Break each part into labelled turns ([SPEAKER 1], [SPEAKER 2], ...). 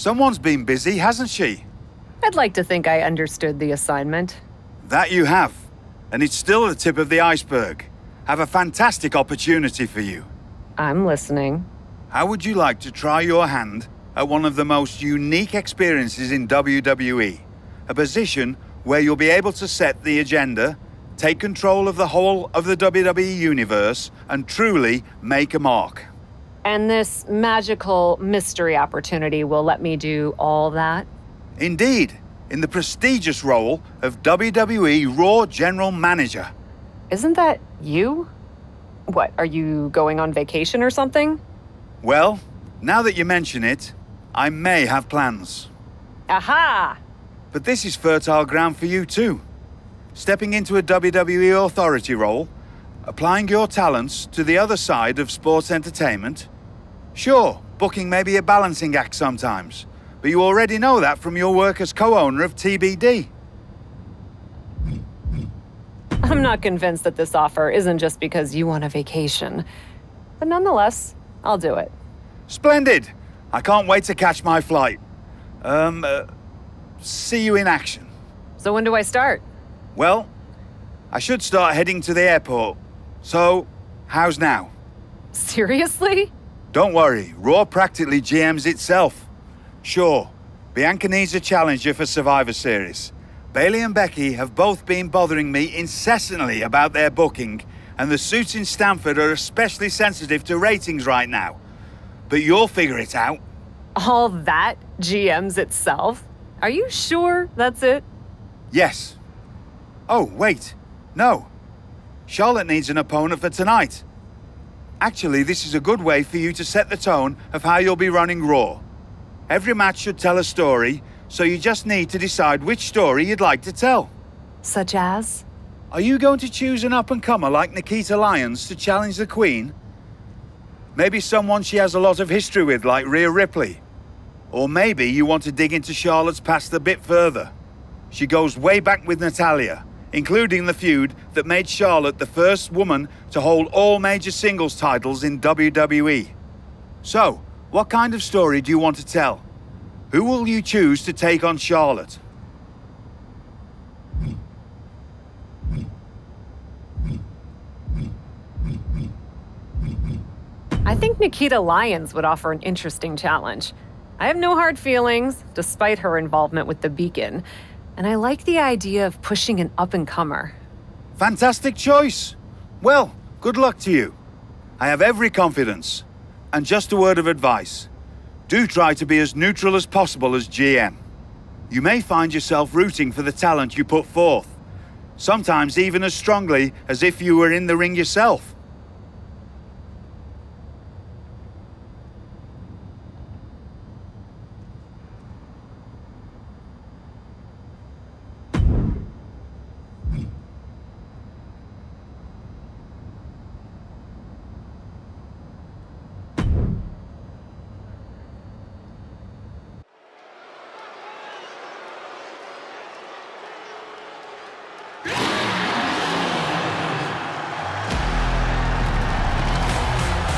[SPEAKER 1] Someone's been busy, hasn't she?
[SPEAKER 2] I'd like to think I understood the assignment.
[SPEAKER 1] That you have. And it's still the tip of the iceberg. Have a fantastic opportunity for you.
[SPEAKER 2] I'm listening.
[SPEAKER 1] How would you like to try your hand at one of the most unique experiences in WWE? A position where you'll be able to set the agenda, take control of the whole of the WWE universe, and truly make a mark.
[SPEAKER 2] And this magical mystery opportunity will let me do all that?
[SPEAKER 1] Indeed, in the prestigious role of WWE Raw General Manager.
[SPEAKER 2] Isn't that you? What, are you going on vacation or something?
[SPEAKER 1] Well, now that you mention it, I may have plans.
[SPEAKER 2] Aha!
[SPEAKER 1] But this is fertile ground for you too. Stepping into a WWE authority role, applying your talents to the other side of sports entertainment. Sure, booking may be a balancing act sometimes, but you already know that from your work as co-owner of TBD.
[SPEAKER 2] I'm not convinced that this offer isn't just because you want a vacation. But nonetheless, I'll do it.
[SPEAKER 1] Splendid! I can't wait to catch my flight. See you in action.
[SPEAKER 2] So when do I start?
[SPEAKER 1] Well, I should start heading to the airport. So, how's now?
[SPEAKER 2] Seriously?
[SPEAKER 1] Don't worry, Raw practically GMs itself. Sure, Bianca needs a challenger for Survivor Series. Bayley and Becky have both been bothering me incessantly about their booking, and the suits in Stamford are especially sensitive to ratings right now. But you'll figure it out.
[SPEAKER 2] All that GMs itself? Are you sure that's it?
[SPEAKER 1] Yes. Oh, wait. No. Charlotte needs an opponent for tonight. Actually, this is a good way for you to set the tone of how you'll be running Raw. Every match should tell a story, so you just need to decide which story you'd like to tell.
[SPEAKER 2] Such as?
[SPEAKER 1] Are you going to choose an up-and-comer like Nikita Lyons to challenge the Queen? Maybe someone she has a lot of history with, like Rhea Ripley. Or maybe you want to dig into Charlotte's past a bit further. She goes way back with Natalya, including the feud that made Charlotte the first woman to hold all major singles titles in WWE. So, what kind of story do you want to tell? Who will you choose to take on Charlotte?
[SPEAKER 2] I think Nikita Lyons would offer an interesting challenge. I have no hard feelings, despite her involvement with the Beacon, and I like the idea of pushing an up-and-comer.
[SPEAKER 1] Fantastic choice. Well, good luck to you. I have every confidence. And just a word of advice. Do try to be as neutral as possible as GM. You may find yourself rooting for the talent you put forth, sometimes even as strongly as if you were in the ring yourself.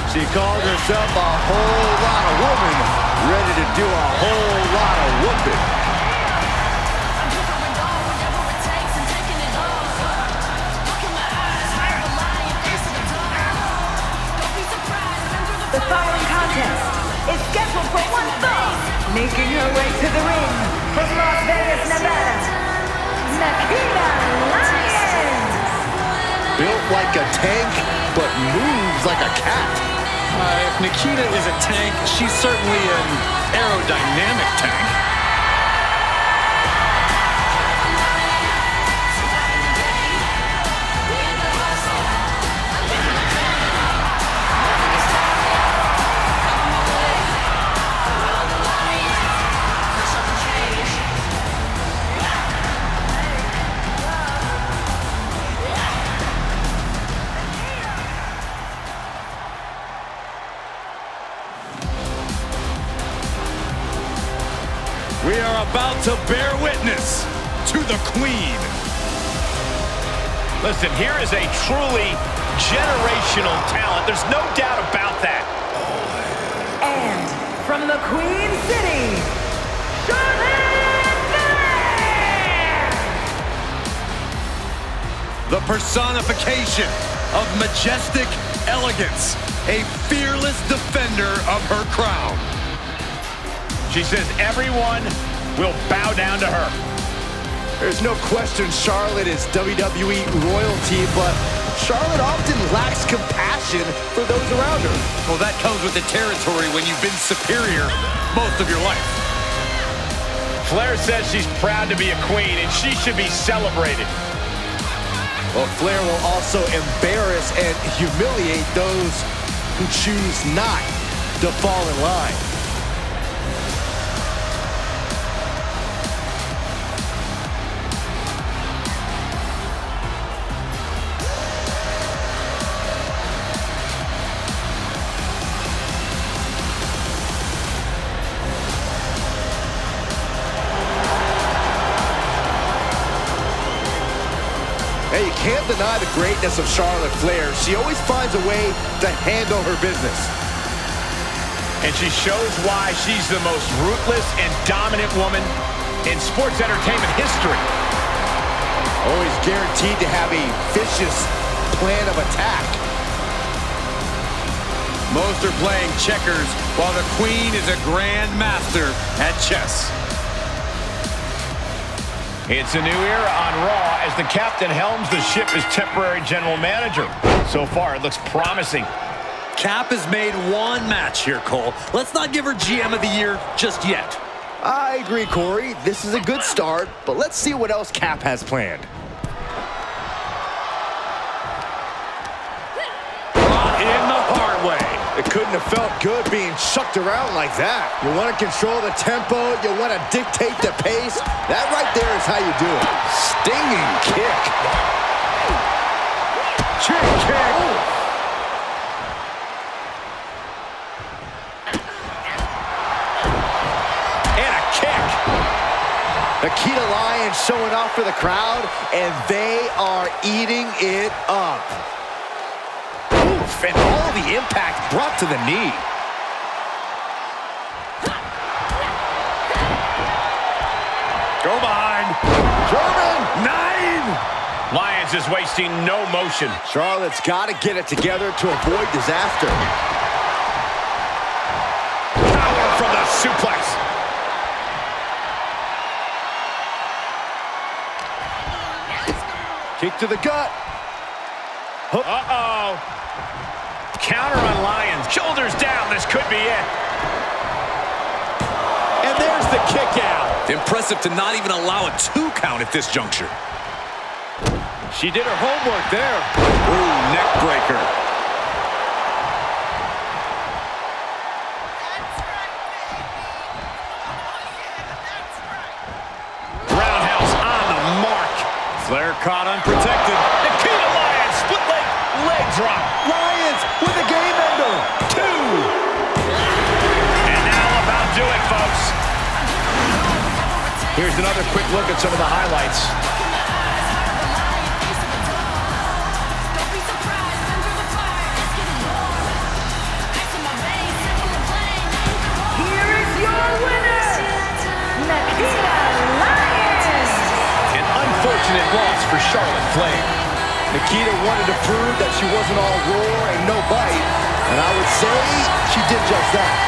[SPEAKER 3] She called herself a whole lot of woman, ready to do a whole lot of whooping.
[SPEAKER 4] The following contest is scheduled for one fall, making her way to the ring from Las Vegas, Nevada, Nikita Lyons.
[SPEAKER 3] Built like a tank, but moves like a cat.
[SPEAKER 5] If Nikita is a tank, she's certainly an aerodynamic tank.
[SPEAKER 6] We are about to bear witness to the Queen. Listen, here is a truly generational talent. There's no doubt about that.
[SPEAKER 4] And from the Queen City,
[SPEAKER 3] The personification of majestic elegance. A fearless defender of her crown.
[SPEAKER 6] She says everyone will bow down to her.
[SPEAKER 7] There's no question Charlotte is WWE royalty, but Charlotte often lacks compassion for those around her.
[SPEAKER 3] Well, that comes with the territory when you've been superior most of your life.
[SPEAKER 6] Flair says she's proud to be a queen, and she should be celebrated.
[SPEAKER 7] Well, Flair will also embarrass and humiliate those who choose not to fall in line. Hey, you can't deny the greatness of Charlotte Flair. She always finds a way to handle her business.
[SPEAKER 6] And she shows why she's the most ruthless and dominant woman in sports entertainment history.
[SPEAKER 7] Always guaranteed to have a vicious plan of attack.
[SPEAKER 3] Most are playing checkers while the queen is a grand master at chess.
[SPEAKER 6] It's a new era on Raw as the captain helms the ship as temporary general manager. So far, it looks promising.
[SPEAKER 3] Cap has made one match here, Cole. Let's not give her GM of the year just yet.
[SPEAKER 7] I agree, Corey. This is a good start, but let's see what else Cap has planned.
[SPEAKER 3] In the hard way.
[SPEAKER 7] It couldn't have felt good being chucked around like that. You want to control the tempo. You want to dictate the pace. That right there is how you do it.
[SPEAKER 3] Stinging kick. Chick kick.
[SPEAKER 6] And a kick.
[SPEAKER 7] Nikita Lyons showing off for the crowd, and they are eating it up.
[SPEAKER 6] And all the impact brought to the knee.
[SPEAKER 3] Go behind.
[SPEAKER 7] German!
[SPEAKER 6] 9! Lyons is wasting no motion.
[SPEAKER 7] Charlotte's got to get it together to avoid disaster.
[SPEAKER 6] Power from the suplex.
[SPEAKER 7] Kick to the gut.
[SPEAKER 6] Uh-oh. Counter on Lyons. Shoulders down. This could be it. And there's the kick out.
[SPEAKER 3] Impressive to not even allow a 2 count at this juncture.
[SPEAKER 6] She did her homework there.
[SPEAKER 3] Ooh, neck breaker.
[SPEAKER 6] Roundhouse on the mark.
[SPEAKER 3] Flair caught unprotected.
[SPEAKER 6] Nikita Lyons, split leg drop.
[SPEAKER 7] Lyons with a game ender.
[SPEAKER 6] 2. And that'll about do it, folks. Here's another quick look at some of the highlights.
[SPEAKER 4] Here is your winner, Nikita Lyons.
[SPEAKER 6] An unfortunate loss for Charlotte Flair.
[SPEAKER 7] Nikita wanted to prove that she wasn't all roar and no bite, and I would say she did just that.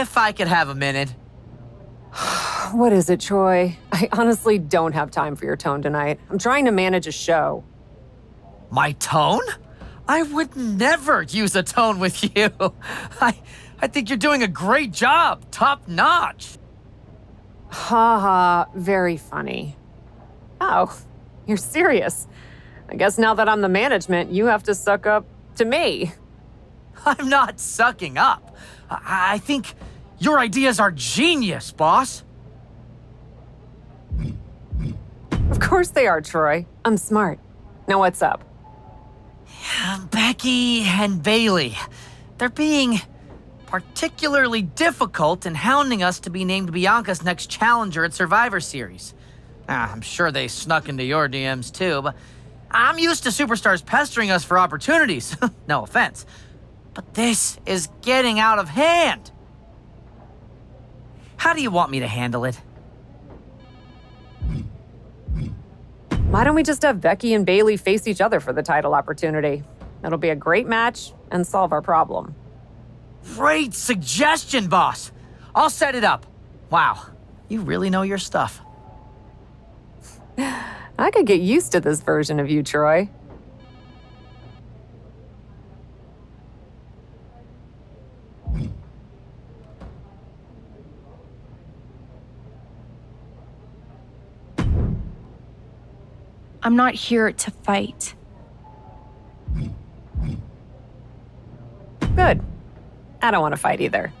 [SPEAKER 8] If I could have a minute.
[SPEAKER 2] What is it, Troy? I honestly don't have time for your tone tonight. I'm trying to manage a show.
[SPEAKER 8] My tone? I would never use a tone with you. I think you're doing a great job. Top notch.
[SPEAKER 2] Ha ha, very funny. Oh, you're serious. I guess now that I'm the management, you have to suck up to me.
[SPEAKER 8] I'm not sucking up. I think your ideas are genius, boss.
[SPEAKER 2] Of course they are, Troy. I'm smart. Now what's up?
[SPEAKER 8] Becky and Bailey. They're being particularly difficult in hounding us to be named Bianca's next challenger at Survivor Series. I'm sure they snuck into your DMs too, but I'm used to superstars pestering us for opportunities. No offense. But this is getting out of hand. How do you want me to handle it?
[SPEAKER 2] Why don't we just have Becky and Bailey face each other for the title opportunity? It'll be a great match and solve our problem.
[SPEAKER 8] Great suggestion, boss. I'll set it up. Wow, you really know your stuff.
[SPEAKER 2] I could get used to this version of you, Troy.
[SPEAKER 9] I'm not here to fight.
[SPEAKER 2] Good. I don't want to fight either.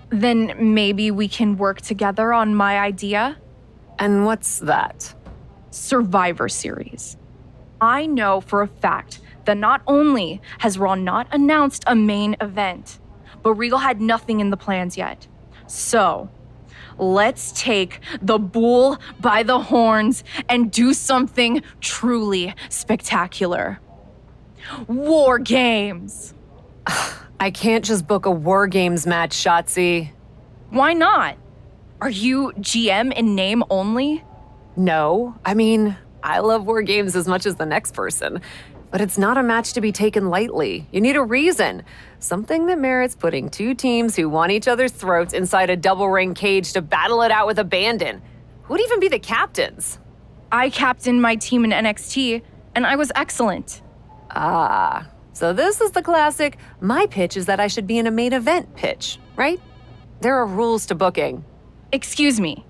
[SPEAKER 9] Then maybe we can work together on my idea?
[SPEAKER 2] And what's that?
[SPEAKER 9] Survivor Series. I know for a fact that not only has Raw not announced a main event, but Regal had nothing in the plans yet. So, let's take the bull by the horns and do something truly spectacular. War Games!
[SPEAKER 2] I can't just book a War Games match, Shotzi.
[SPEAKER 9] Why not? Are you GM in name only?
[SPEAKER 2] No. I mean, I love War Games as much as the next person. But it's not a match to be taken lightly. You need a reason. Something that merits putting two teams who want each other's throats inside a double ring cage to battle it out with abandon. Who'd even be the captains?
[SPEAKER 9] I captained my team in NXT, and I was excellent.
[SPEAKER 2] Ah, so this is the classic, my pitch is that I should be in a main event pitch, right? There are rules to booking.
[SPEAKER 9] Excuse me,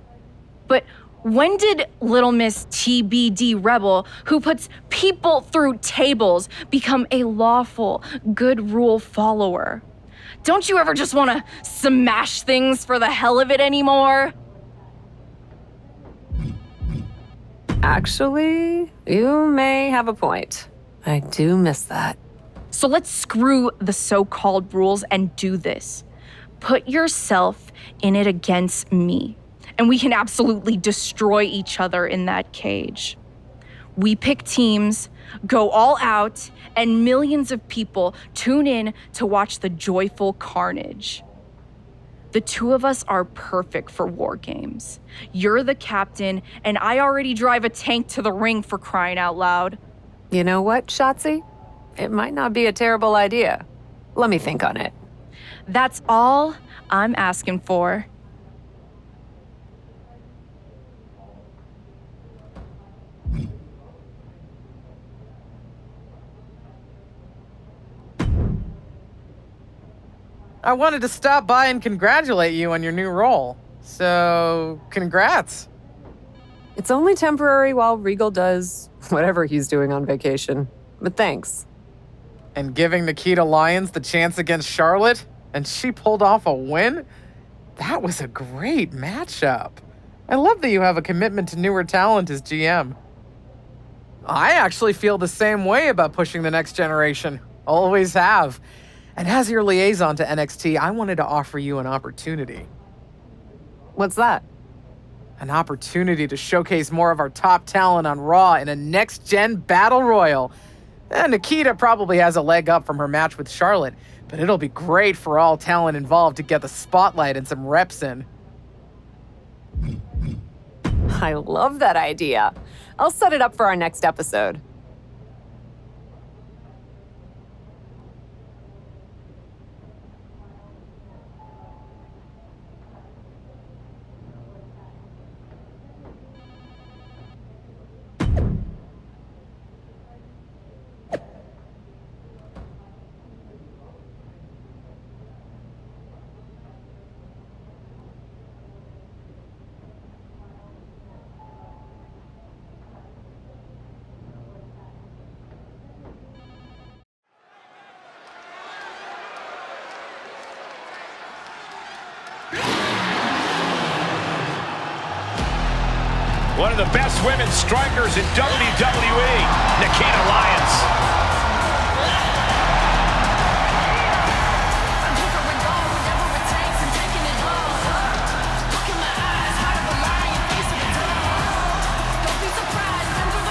[SPEAKER 9] but when did Little Miss TBD Rebel, who puts people through tables, become a lawful, good rule follower? Don't you ever just want to smash things for the hell of it anymore?
[SPEAKER 2] Actually, you may have a point. I do miss that.
[SPEAKER 9] So let's screw the so-called rules and do this. Put yourself in it against me, and we can absolutely destroy each other in that cage. We pick teams, go all out, and millions of people tune in to watch the joyful carnage. The two of us are perfect for War Games. You're the captain, and I already drive a tank to the ring, for crying out loud.
[SPEAKER 2] You know what, Shotzi? It might not be a terrible idea. Let me think on it.
[SPEAKER 9] That's all I'm asking for.
[SPEAKER 10] I wanted to stop by and congratulate you on your new role. So, congrats.
[SPEAKER 2] It's only temporary while Regal does whatever he's doing on vacation. But thanks.
[SPEAKER 10] And giving Nikita Lyons the chance against Charlotte, and she pulled off a win? That was a great matchup. I love that you have a commitment to newer talent as GM. I actually feel the same way about pushing the next generation. Always have. And as your liaison to NXT, I wanted to offer you an opportunity.
[SPEAKER 2] What's that?
[SPEAKER 10] An opportunity to showcase more of our top talent on Raw in a next-gen battle royal. And Nikita probably has a leg up from her match with Charlotte, but it'll be great for all talent involved to get the spotlight and some reps in.
[SPEAKER 2] I love that idea. I'll set it up for our next episode.
[SPEAKER 6] One of the best women strikers in WWE, Nikita Lyons.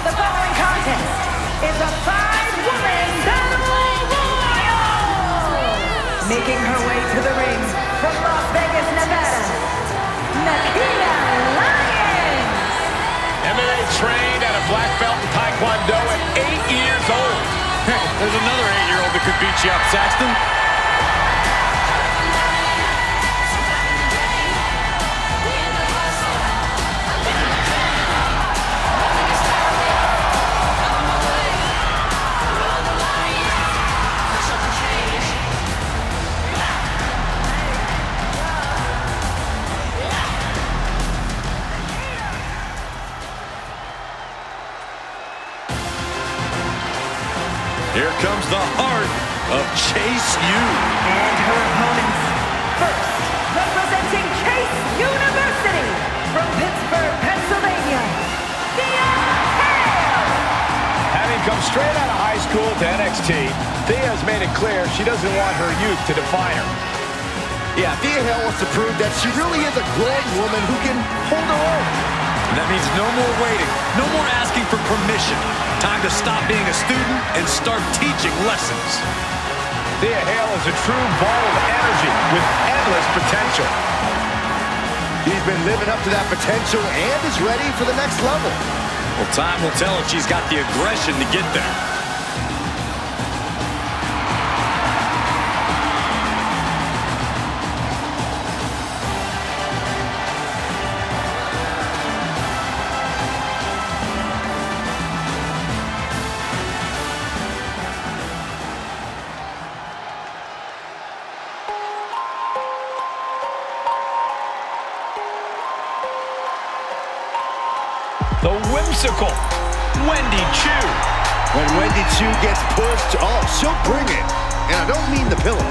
[SPEAKER 4] The following contest is a 5-woman battle royal. Making her way to the ring from Las Vegas, Nevada, Nikita Lyons.
[SPEAKER 6] MMA trained at a black belt in Taekwondo at 8 years old.
[SPEAKER 5] There's another 8-year-old that could beat you up, Saxton.
[SPEAKER 3] Here comes the heart of Chase U.
[SPEAKER 4] And her opponents. First, representing Chase University from Pittsburgh, Pennsylvania, Thea Hale.
[SPEAKER 6] Having come straight out of high school to NXT, Thea's made it clear she doesn't want her youth to define her.
[SPEAKER 7] Yeah, Thea Hale wants to prove that she really is a grown woman who can hold her own.
[SPEAKER 5] That means no more waiting, no more asking for permission. Time to stop being a student and start teaching lessons.
[SPEAKER 6] Thea Hale is a true ball of energy with endless potential.
[SPEAKER 7] She's been living up to that potential and is ready for the next level.
[SPEAKER 5] Well, time will tell if she's got the aggression to get there.
[SPEAKER 6] The whimsical Wendy Chu.
[SPEAKER 7] When Wendy Chu gets pushed, oh, she'll bring it. And I don't mean the pillow.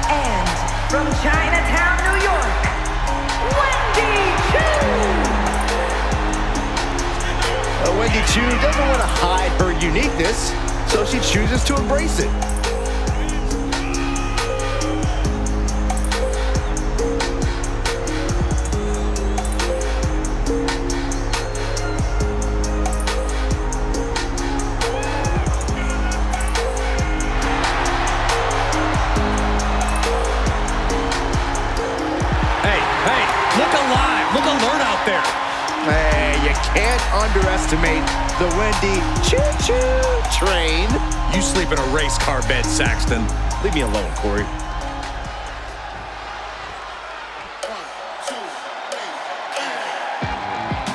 [SPEAKER 4] And from Chinatown, New York, Wendy Chu.
[SPEAKER 7] Wendy Chu doesn't want to hide her uniqueness, so she chooses to embrace it.
[SPEAKER 5] Look alert out there.
[SPEAKER 7] Hey, you can't underestimate the Wendy Choo-Choo train.
[SPEAKER 5] You sleep in a race car bed, Saxton.
[SPEAKER 7] Leave me alone, Corey.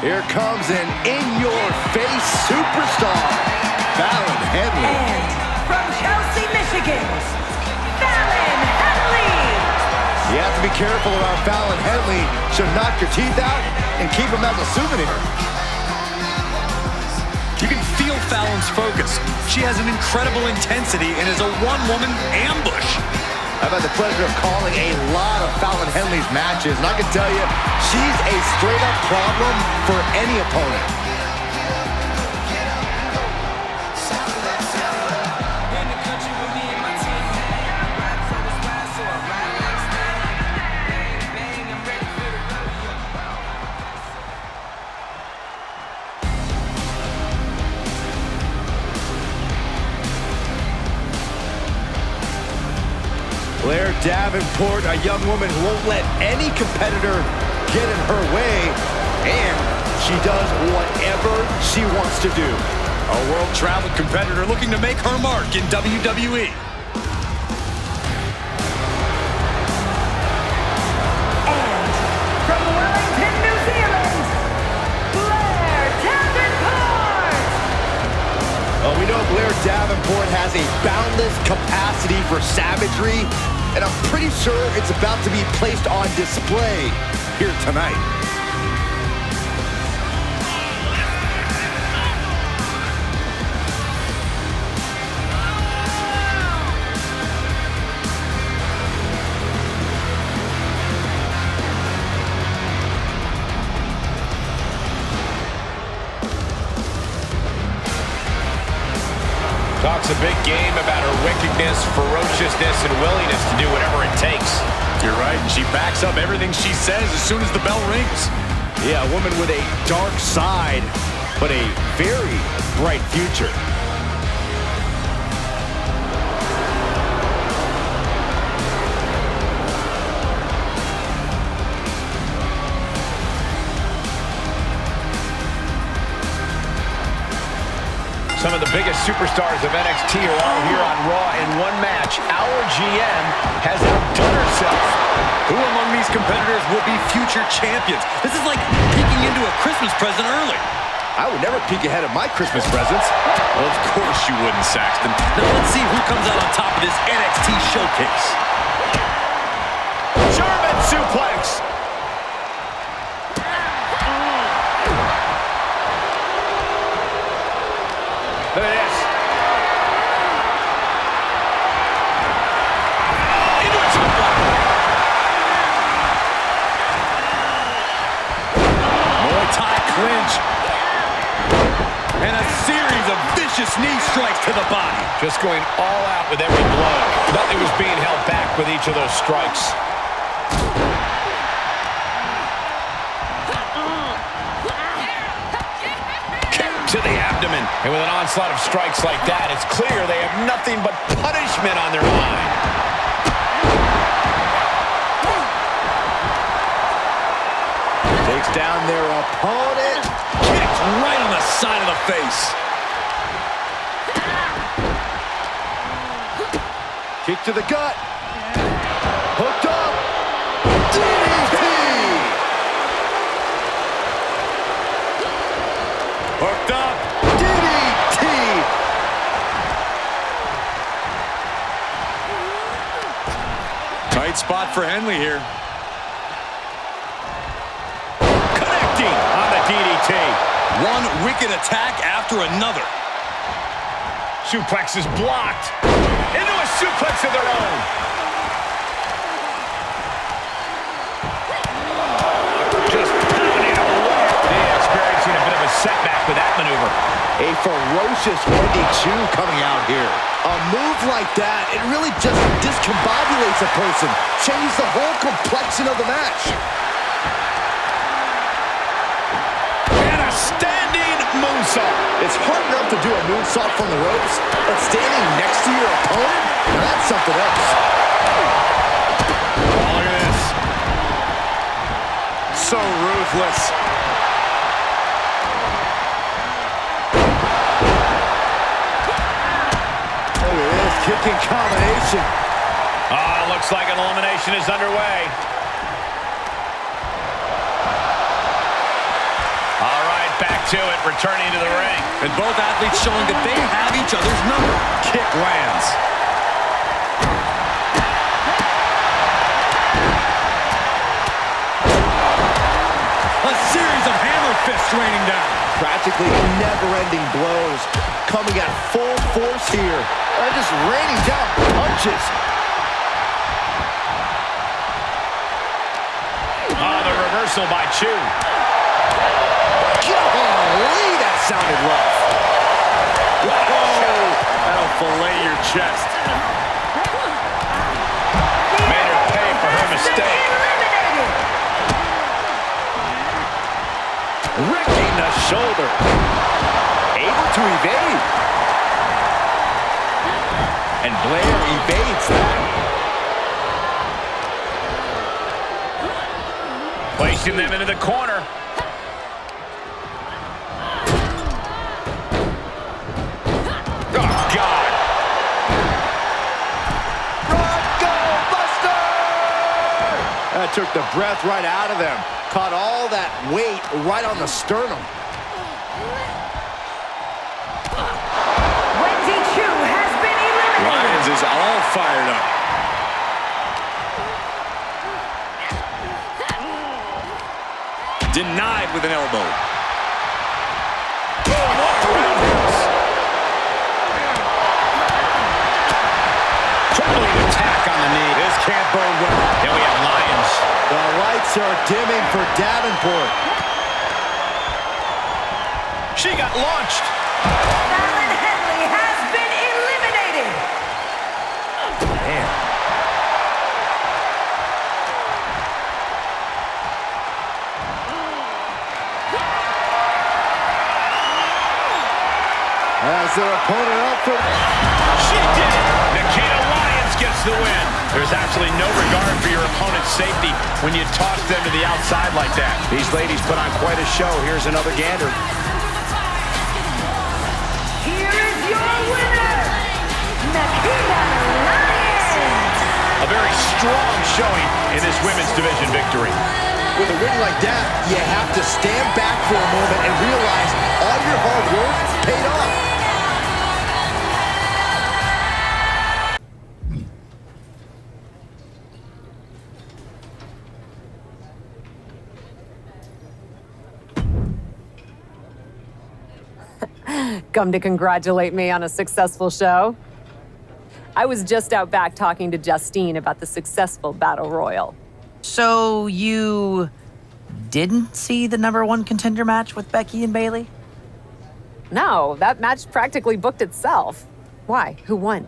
[SPEAKER 7] Here comes an in-your-face superstar, Fallon Henley.
[SPEAKER 4] And from Chelsea, Michigan, Fallon Henley.
[SPEAKER 7] You have to be careful around Fallon Henley. She'll knock your teeth out and keep them as a souvenir.
[SPEAKER 5] You can feel Fallon's focus. She has an incredible intensity and is a one-woman ambush.
[SPEAKER 7] I've had the pleasure of calling a lot of Fallon Henley's matches, and I can tell you, she's a straight-up problem for any opponent. Blair Davenport, a young woman who won't let any competitor get in her way, and she does whatever she wants to do.
[SPEAKER 5] A world-traveled competitor looking to make her mark in WWE.
[SPEAKER 4] And from Wellington, New Zealand, Blair Davenport.
[SPEAKER 7] Oh, we know Blair Davenport has a boundless capacity for savagery, and I'm pretty sure it's about to be placed on display here tonight.
[SPEAKER 6] Talks a big game about her wickedness, ferociousness, and willingness to do whatever it takes.
[SPEAKER 5] You're right, and she backs up everything she says as soon as the bell rings.
[SPEAKER 7] Yeah, a woman with a dark side, but a very bright future.
[SPEAKER 6] Some of the biggest superstars of NXT are all here on Raw in one match. Our GM has outdone herself.
[SPEAKER 5] Who among these competitors will be future champions? This is like peeking into a Christmas present early.
[SPEAKER 7] I would never peek ahead of my Christmas presents.
[SPEAKER 5] Well, of course you wouldn't, Saxton. Now let's see who comes out on top of this NXT showcase.
[SPEAKER 6] German suplex. Look at this.
[SPEAKER 5] Into a suplex. Muay Thai clinch. And a series of vicious knee strikes to the body.
[SPEAKER 6] Just going all out with every blow. Nothing was being held back with each of those strikes. To the abdomen. And with an onslaught of strikes like that, it's clear they have nothing but punishment on their mind.
[SPEAKER 7] Takes down their opponent.
[SPEAKER 5] Kicked right on the side of the face.
[SPEAKER 7] Kick to the gut. Hooked up. DDT.
[SPEAKER 5] Hooked up.
[SPEAKER 7] DDT.
[SPEAKER 5] Tight spot for Henley here.
[SPEAKER 6] Connecting on the DDT.
[SPEAKER 5] One wicked attack after another.
[SPEAKER 6] Suplex is blocked. Into a suplex of their own. Just pounding away. Yeah, experiencing a bit of a setback with that maneuver.
[SPEAKER 7] A ferocious 1-2 coming out here. A move like that, it really just discombobulates a person. Changes the whole complexion of the match.
[SPEAKER 6] And a standing moonsault.
[SPEAKER 7] It's hard enough to do a moonsault from the ropes, but standing next to your opponent, now that's something else.
[SPEAKER 5] Oh, look at this. So ruthless.
[SPEAKER 7] Look at this kicking combination.
[SPEAKER 6] Looks like an elimination is underway. All right, back to it, returning to the ring.
[SPEAKER 5] And both athletes showing that they have each other's number.
[SPEAKER 6] Kick lands.
[SPEAKER 5] A series of hammer fists raining down.
[SPEAKER 7] Practically never-ending blows coming at full force here. And just raining down punches.
[SPEAKER 6] The reversal by Chu.
[SPEAKER 7] Golly, that sounded rough.
[SPEAKER 5] Whoa! That'll fillet your chest.
[SPEAKER 6] Made her pay for her mistake.
[SPEAKER 7] Wrecking the shoulder. Able to evade. And Blair evades that.
[SPEAKER 6] Placing them into the corner. Oh, God.
[SPEAKER 7] Bronco Buster! That took the breath right out of them. Caught all that weight right on the sternum.
[SPEAKER 4] Wendy Chu has been eliminated.
[SPEAKER 5] Lyons is all fired up. Denied with an elbow.
[SPEAKER 6] Oh, what a roundhouse. Troubling attack on the knee. This can't bode well. Then we have Lyons.
[SPEAKER 7] The lights are dimming for Davenport.
[SPEAKER 6] She got launched.
[SPEAKER 4] Fallon Henley has been
[SPEAKER 7] opponent up for...
[SPEAKER 6] She did it! Nikita Lyons gets the win. There's absolutely no regard for your opponent's safety when you toss them to the outside like that.
[SPEAKER 3] These ladies put on quite a show. Here's another gander.
[SPEAKER 4] Here is your winner, Nikita Lyons.
[SPEAKER 6] A very strong showing in this women's division victory.
[SPEAKER 7] With a win like that, you have to stand back for a moment and realize all your hard work paid off.
[SPEAKER 2] Come to congratulate me on a successful show? I was just out back talking to Justine about the successful Battle Royal.
[SPEAKER 8] So you didn't see the #1 contender match with Becky and Bayley?
[SPEAKER 2] No, that match practically booked itself. Why? Who won?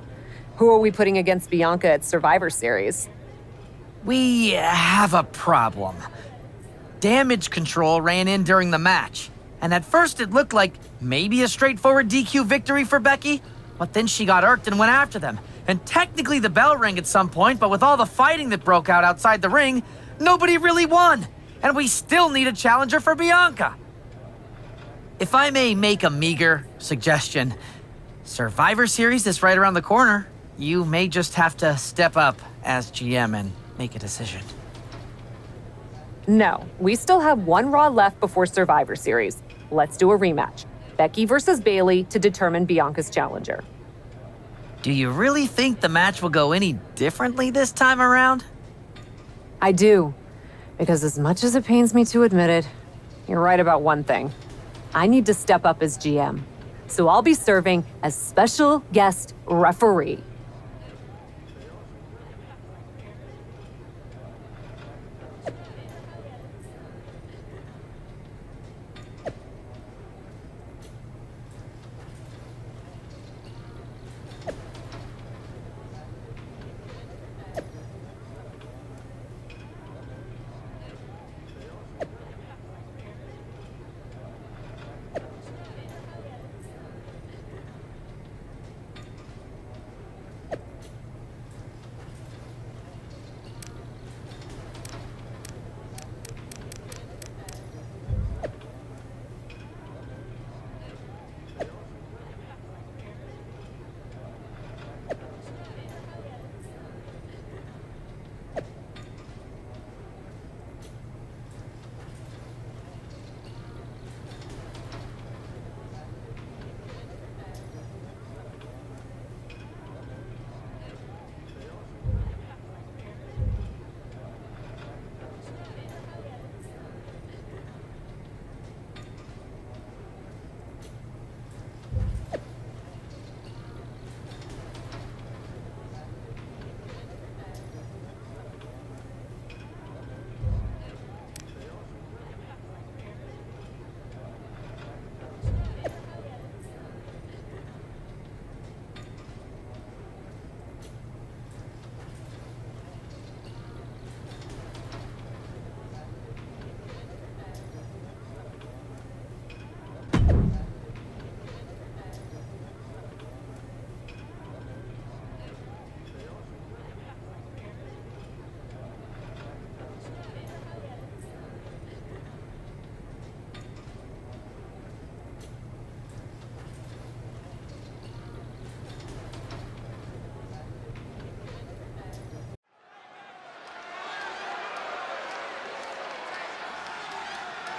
[SPEAKER 2] Who are we putting against Bianca at Survivor Series?
[SPEAKER 8] We have a problem. Damage control ran in during the match, and at first it looked like maybe a straightforward DQ victory for Becky, but then she got irked and went after them. And technically the bell rang at some point, but with all the fighting that broke out outside the ring, nobody really won. And we still need a challenger for Bianca. If I may make a meager suggestion, Survivor Series is right around the corner. You may just have to step up as GM and make a decision.
[SPEAKER 2] No, we still have one Raw left before Survivor Series. Let's do a rematch. Becky versus Bayley to determine Bianca's challenger.
[SPEAKER 8] Do you really think the match will go any differently this time around?
[SPEAKER 2] I do. Because as much as it pains me to admit it, you're right about one thing. I need to step up as GM. So I'll be serving as special guest referee.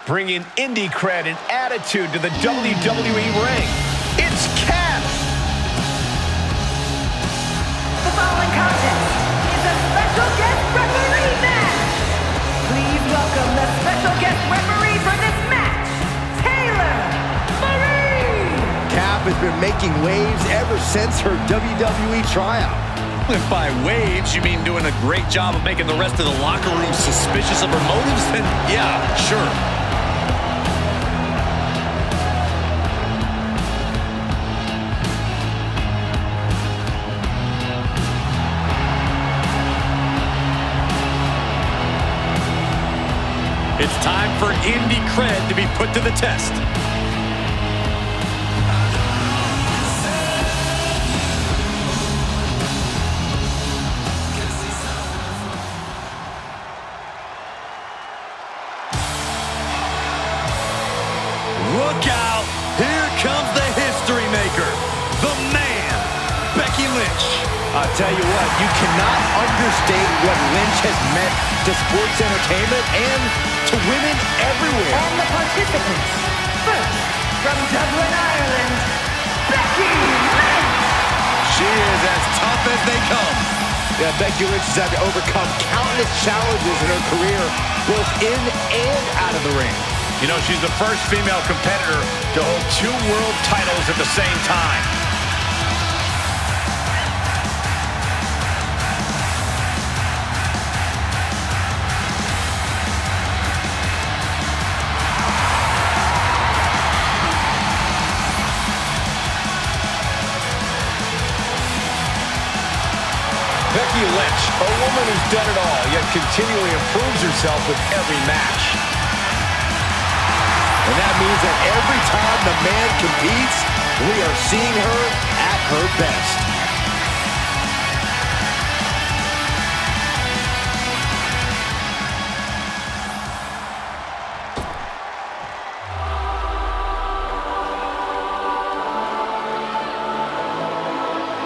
[SPEAKER 6] Bringing indie cred and attitude to the WWE ring, it's Cat.
[SPEAKER 4] The following contest is a special guest referee match. Please welcome the special guest referee for this match, Taylor Marie.
[SPEAKER 7] Cap has been making waves ever since her WWE tryout.
[SPEAKER 5] If by waves you mean doing a great job of making the rest of the locker room suspicious of her motives, then yeah, sure. It's time for indie cred to be put to the test.
[SPEAKER 3] Lynch.
[SPEAKER 7] I'll tell you what, you cannot understate what Lynch has meant to sports entertainment and to women everywhere.
[SPEAKER 4] And the participants. First, from Dublin, Ireland, Becky Lynch.
[SPEAKER 3] She is as tough as they come.
[SPEAKER 7] Yeah, Becky Lynch has had to overcome countless challenges in her career, both in and out of the ring.
[SPEAKER 6] You know, she's the first female competitor to hold 2 world titles at the same time.
[SPEAKER 3] Becky Lynch, a woman who's done it all, yet continually improves herself with every match.
[SPEAKER 7] And that means that every time the man competes, we are seeing her at her best.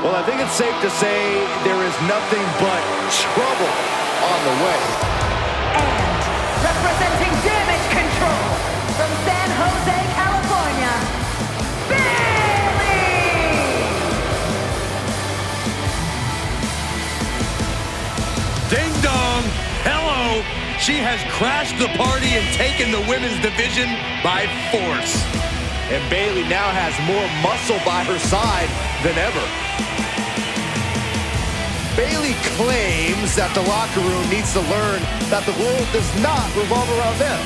[SPEAKER 7] Well, I think it's safe to say there is nothing but trouble on the way.
[SPEAKER 4] And representing Damage Control from San Jose, California, Bailey!
[SPEAKER 3] Ding dong! Hello! She has crashed the party and taken the women's division by force.
[SPEAKER 7] And Bailey now has more muscle by her side than ever. Bailey claims that the locker room needs to learn that the world does not revolve around them.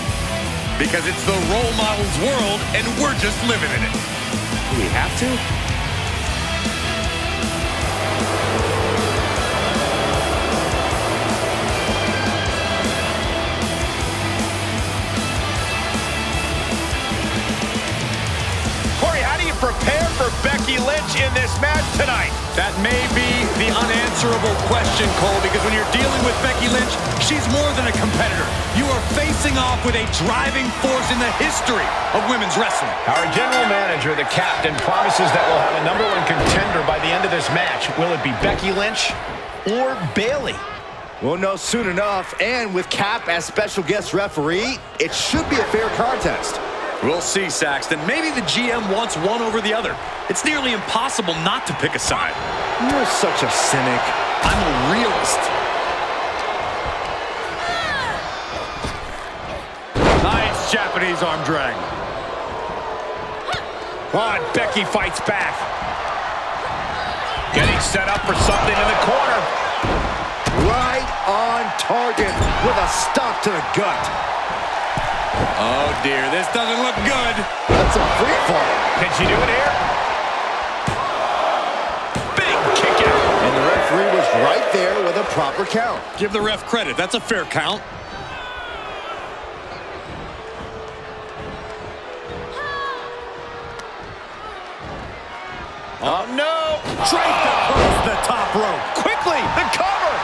[SPEAKER 3] Because it's the role model's world, and we're just living in it.
[SPEAKER 7] Do we have to?
[SPEAKER 6] Corey, how do you prepare for Becky Lynch in this match tonight?
[SPEAKER 3] That may be the unanswerable question, Cole, because when you're dealing with Becky Lynch, she's more than a competitor. You are facing off with a driving force in the history of women's wrestling.
[SPEAKER 6] Our general manager, the captain, promises that we'll have a #1 contender by the end of this match. Will it be Becky Lynch or Bailey?
[SPEAKER 7] We'll know soon enough, and with Cap as special guest referee, it should be a fair contest.
[SPEAKER 3] We'll see, Saxton. Maybe the GM wants one over the other. It's nearly impossible not to pick a side.
[SPEAKER 7] You're such a cynic.
[SPEAKER 3] I'm a realist. Nice Japanese arm drag.
[SPEAKER 6] Oh, and Becky fights back. Getting set up for something in the corner.
[SPEAKER 7] Right on target with a stop to the gut.
[SPEAKER 3] Oh, dear. This doesn't look good.
[SPEAKER 7] That's a free fall.
[SPEAKER 6] Can she do it here? Big kick out.
[SPEAKER 7] And the referee was right there with a proper count.
[SPEAKER 3] Give the ref credit. That's a fair count.
[SPEAKER 6] Oh, no.
[SPEAKER 3] Draped across the top rope.
[SPEAKER 6] Quickly, the cover.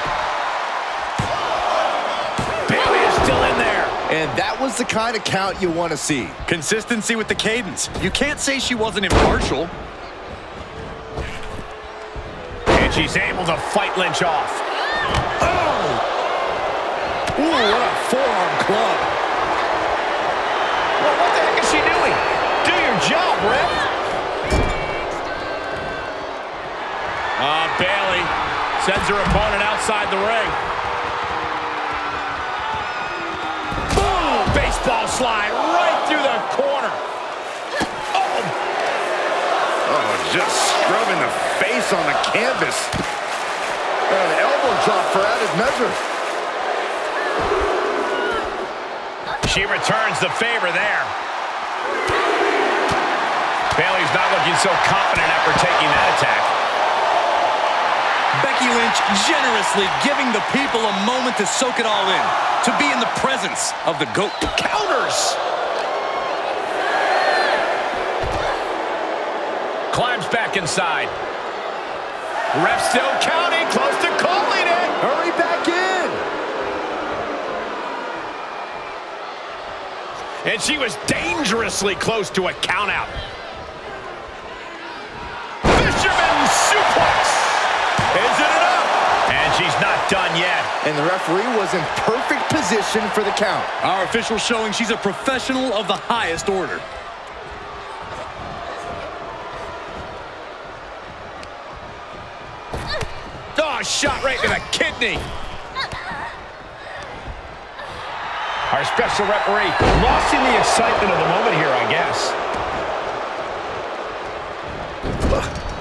[SPEAKER 6] Bailey is still in there.
[SPEAKER 7] And that was the kind of count you want to see.
[SPEAKER 3] Consistency with the cadence. You can't say she wasn't impartial.
[SPEAKER 6] And she's able to fight Lynch off.
[SPEAKER 7] Oh! Ooh, what a forearm club.
[SPEAKER 6] Well, what the heck is she doing? Do your job, ref. Bailey sends her opponent outside the ring. Boom! Baseball slide right through the corner.
[SPEAKER 7] Oh, just scrubbing the face on the canvas. An elbow drop for added measure.
[SPEAKER 6] She returns the favor there. Bailey's not looking so confident after taking that attack.
[SPEAKER 3] Becky Lynch generously giving the people a moment to soak it all in, to be in the presence of the GOAT.
[SPEAKER 6] Counters. Climbs back inside. Ref still counting, close to calling it.
[SPEAKER 7] Hurry back in.
[SPEAKER 6] And she was dangerously close to a count out. Fisherman suplex.
[SPEAKER 7] and the referee was in perfect position for the count.
[SPEAKER 5] Our official showing she's a professional of the highest order.
[SPEAKER 6] Oh, shot right to the kidney. Our special referee lost in the excitement of the moment here, I guess.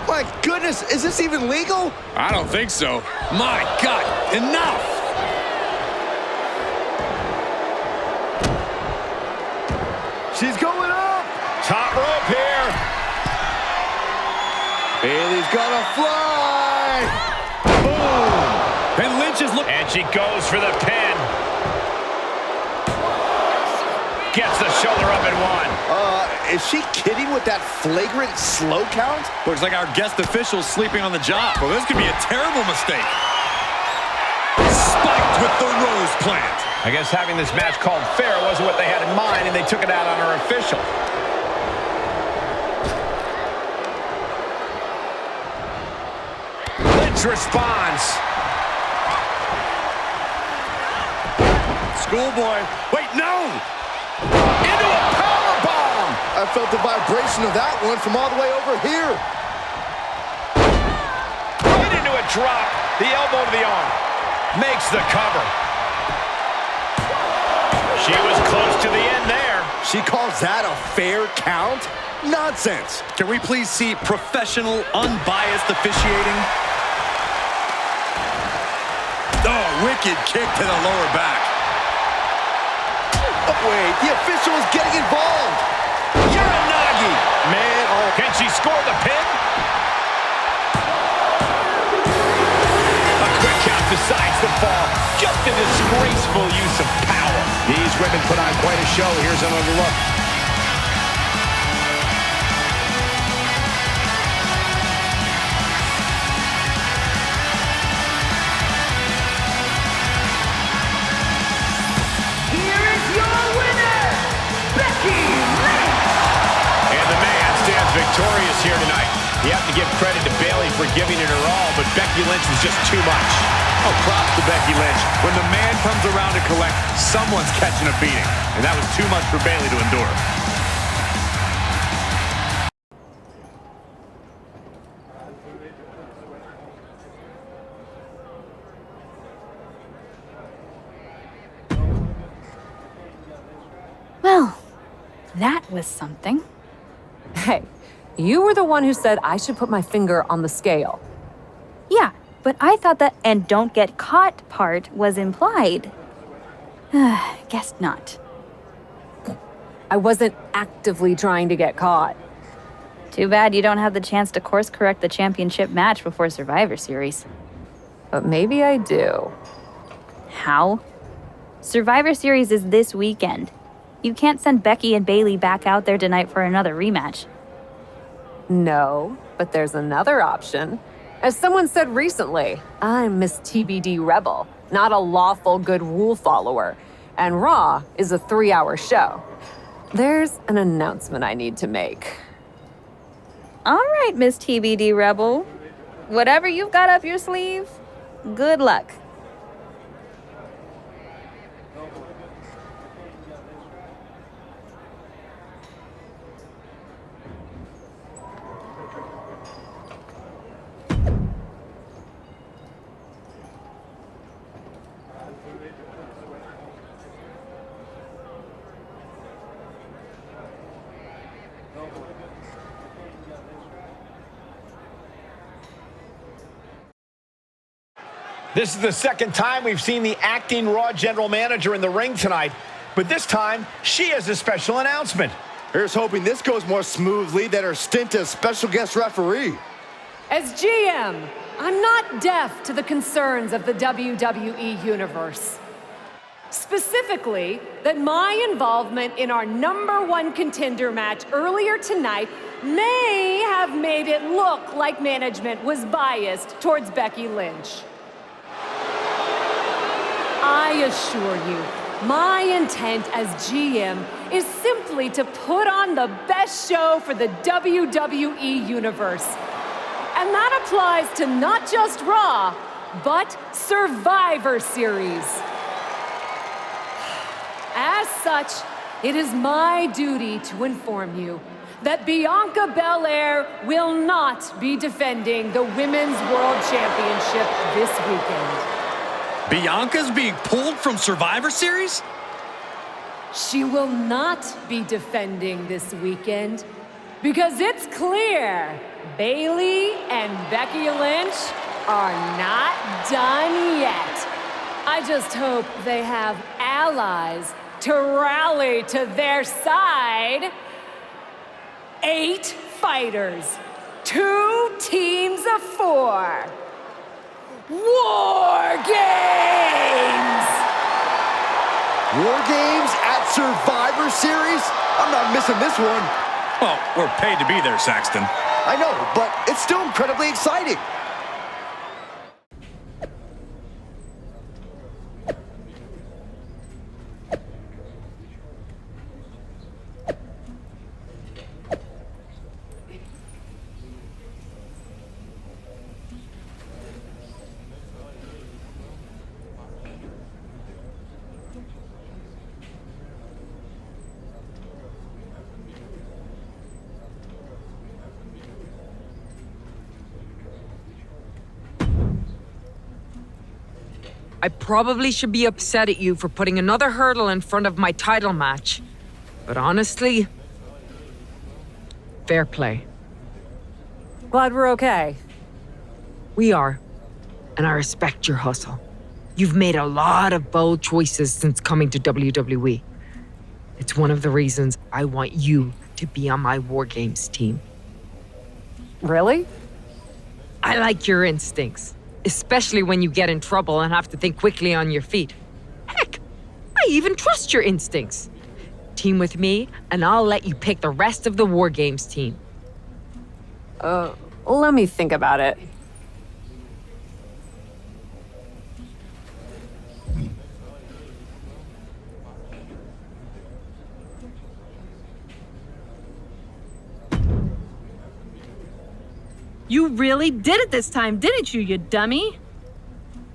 [SPEAKER 7] My goodness, is this even legal?
[SPEAKER 5] I don't think so. My God, enough!
[SPEAKER 7] She's going up.
[SPEAKER 6] Top rope here.
[SPEAKER 7] Bayley's gonna fly.
[SPEAKER 6] Boom.
[SPEAKER 5] And Lynch is looking.
[SPEAKER 6] And she goes for the pin. Gets the shoulder up and one.
[SPEAKER 7] Is she kidding with that flagrant slow count?
[SPEAKER 5] Looks like our guest official's sleeping on the job. Well, this could be a terrible mistake. Spiked with the rose plant.
[SPEAKER 6] I guess having this match called fair wasn't what they had in mind, and they took it out on our official. Lynch responds.
[SPEAKER 5] Schoolboy. Wait, no! Into a powerbomb!
[SPEAKER 7] I felt the vibration of that one from all the way over here.
[SPEAKER 6] Right into a drop. The elbow to the arm. Makes the cover. She was close to the end there.
[SPEAKER 7] She calls that a fair count? Nonsense.
[SPEAKER 5] Can we please see professional, unbiased officiating? Oh, wicked kick to the lower back.
[SPEAKER 7] Oh, wait, the official is getting involved.
[SPEAKER 6] Uranagi. Man, oh. Can she score the pin? A quick count decides the fall. Just a disgraceful use of power. These women put on quite a show. Here's another look.
[SPEAKER 4] Here is your winner, Becky Lynch.
[SPEAKER 6] And the man stands victorious here tonight. You have to give credit to Bayley for giving it her all, but Becky Lynch was just too much.
[SPEAKER 5] Oh, props to Becky Lynch. When the man comes around to collect, someone's catching a beating. And that was too much for Bayley to endure.
[SPEAKER 11] Well, that was something.
[SPEAKER 2] Hey, you were the one who said I should put my finger on the scale.
[SPEAKER 11] Yeah, but I thought that "and don't get caught" part was implied. Guess not.
[SPEAKER 2] I wasn't actively trying to get caught.
[SPEAKER 11] Too bad you don't have the chance to course correct the championship match before Survivor Series.
[SPEAKER 2] But maybe I do.
[SPEAKER 11] How? Survivor Series is this weekend. You can't send Becky and Bayley back out there tonight for another rematch.
[SPEAKER 2] No, but there's another option. As someone said recently, I'm Miss TBD Rebel, not a lawful good rule follower. And Raw is a 3-hour show. There's an announcement I need to make.
[SPEAKER 11] All right, Miss TBD Rebel. Whatever you've got up your sleeve, good luck.
[SPEAKER 6] This is the second time we've seen the acting Raw general manager in the ring tonight, but this time she has a special announcement.
[SPEAKER 7] Here's hoping this goes more smoothly than her stint as special guest referee.
[SPEAKER 2] As GM, I'm not deaf to the concerns of the WWE Universe. Specifically, that my involvement in our #1 contender match earlier tonight may have made it look like management was biased towards Becky Lynch. I assure you, my intent as GM is simply to put on the best show for the WWE Universe. And that applies to not just Raw, but Survivor Series. As such, it is my duty to inform you that Bianca Belair will not be defending the Women's World Championship this weekend.
[SPEAKER 3] Bianca's being pulled from Survivor Series?
[SPEAKER 2] She will not be defending this weekend because it's clear Bayley and Becky Lynch are not done yet. I just hope they have allies to rally to their side. 8 fighters, 2 teams of 4. War Games!
[SPEAKER 7] War Games at Survivor Series? I'm not missing this one.
[SPEAKER 5] Well, we're paid to be there, Saxton.
[SPEAKER 7] I know, but it's still incredibly exciting.
[SPEAKER 12] I probably should be upset at you for putting another hurdle in front of my title match. But honestly, fair play.
[SPEAKER 2] Glad we're okay.
[SPEAKER 12] We are, and I respect your hustle. You've made a lot of bold choices since coming to WWE. It's one of the reasons I want you to be on my War Games team.
[SPEAKER 2] Really?
[SPEAKER 12] I like your instincts, especially when you get in trouble and have to think quickly on your feet. Heck, I even trust your instincts. Team with me, and I'll let you pick the rest of the War Games team.
[SPEAKER 2] Let me think about it.
[SPEAKER 13] You really did it this time, didn't you, you dummy?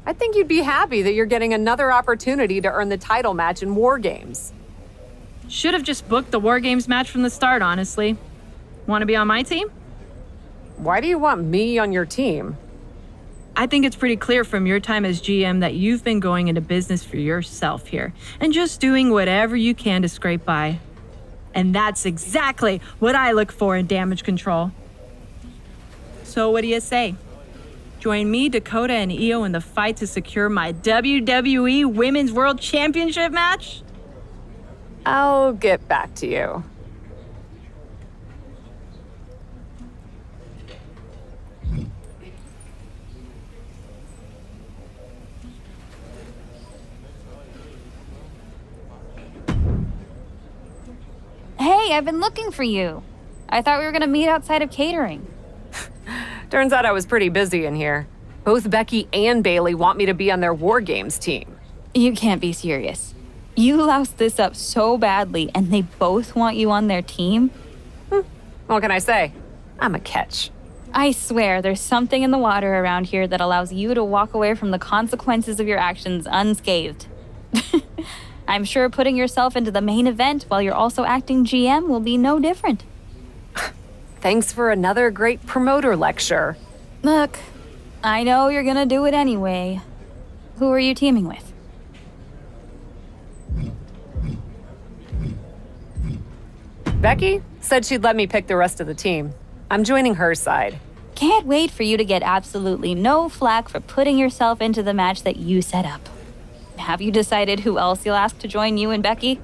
[SPEAKER 2] I think you'd be happy that you're getting another opportunity to earn the title match in War Games.
[SPEAKER 13] Should have just booked the War Games match from the start, honestly. Want to be on my team?
[SPEAKER 2] Why do you want me on your team?
[SPEAKER 13] I think it's pretty clear from your time as GM that you've been going into business for yourself here and just doing whatever you can to scrape by. And that's exactly what I look for in damage control. So what do you say? Join me, Dakota, and Io in the fight to secure my WWE Women's World Championship match?
[SPEAKER 2] I'll get back to you.
[SPEAKER 11] Hey, I've been looking for you. I thought we were gonna meet outside of catering.
[SPEAKER 2] Turns out I was pretty busy in here. Both Becky and Bayley want me to be on their War Games team.
[SPEAKER 11] You can't be serious. You loused this up so badly, and they both want you on their team?
[SPEAKER 2] What can I say? I'm a catch.
[SPEAKER 11] I swear, there's something in the water around here that allows you to walk away from the consequences of your actions unscathed. I'm sure putting yourself into the main event while you're also acting GM will be no different.
[SPEAKER 2] Thanks for another great promoter lecture.
[SPEAKER 11] Look, I know you're gonna do it anyway. Who are you teaming with?
[SPEAKER 2] Becky said she'd let me pick the rest of the team. I'm joining her side.
[SPEAKER 11] Can't wait for you to get absolutely no flack for putting yourself into the match that you set up. Have you decided who else you'll ask to join you and Becky?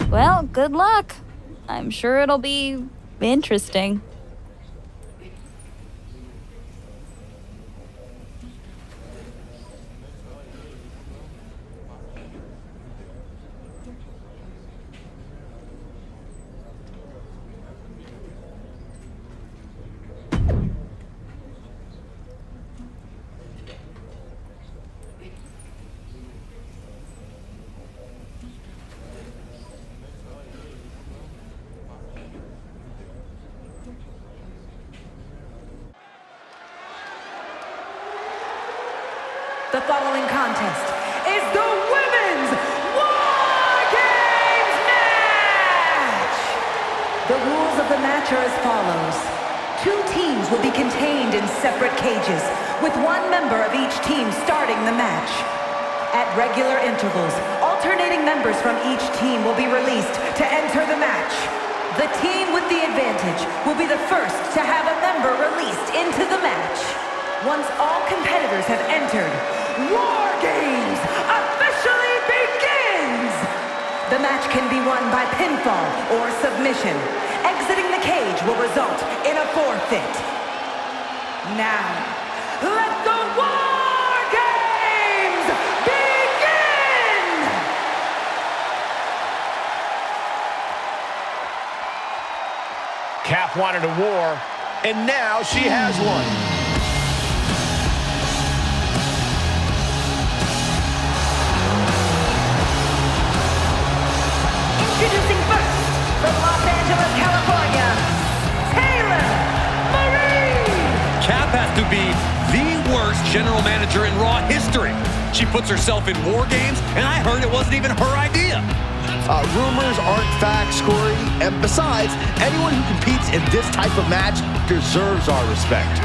[SPEAKER 11] Well, good luck. I'm sure it'll be interesting.
[SPEAKER 4] The following contest is the Women's Wargames match! The rules of the match are as follows. 2 teams will be contained in separate cages, with 1 member of each team starting the match. At regular intervals, alternating members from each team will be released to enter the match. The team with the advantage will be the first to have a member released into the match. Once all competitors have entered, Wargames officially begins! The match can be won by pinfall or submission. Exiting the cage will result in a forfeit. Now, let the Wargames begin!
[SPEAKER 6] Cap wanted a war, and now she has one.
[SPEAKER 4] Introducing first, from Los Angeles, California, Taylor Marie!
[SPEAKER 3] Cap has to be the worst general manager in Raw history. She puts herself in War Games, and I heard it wasn't even her idea.
[SPEAKER 7] Rumors aren't facts, Corey. And besides, anyone who competes in this type of match deserves our respect.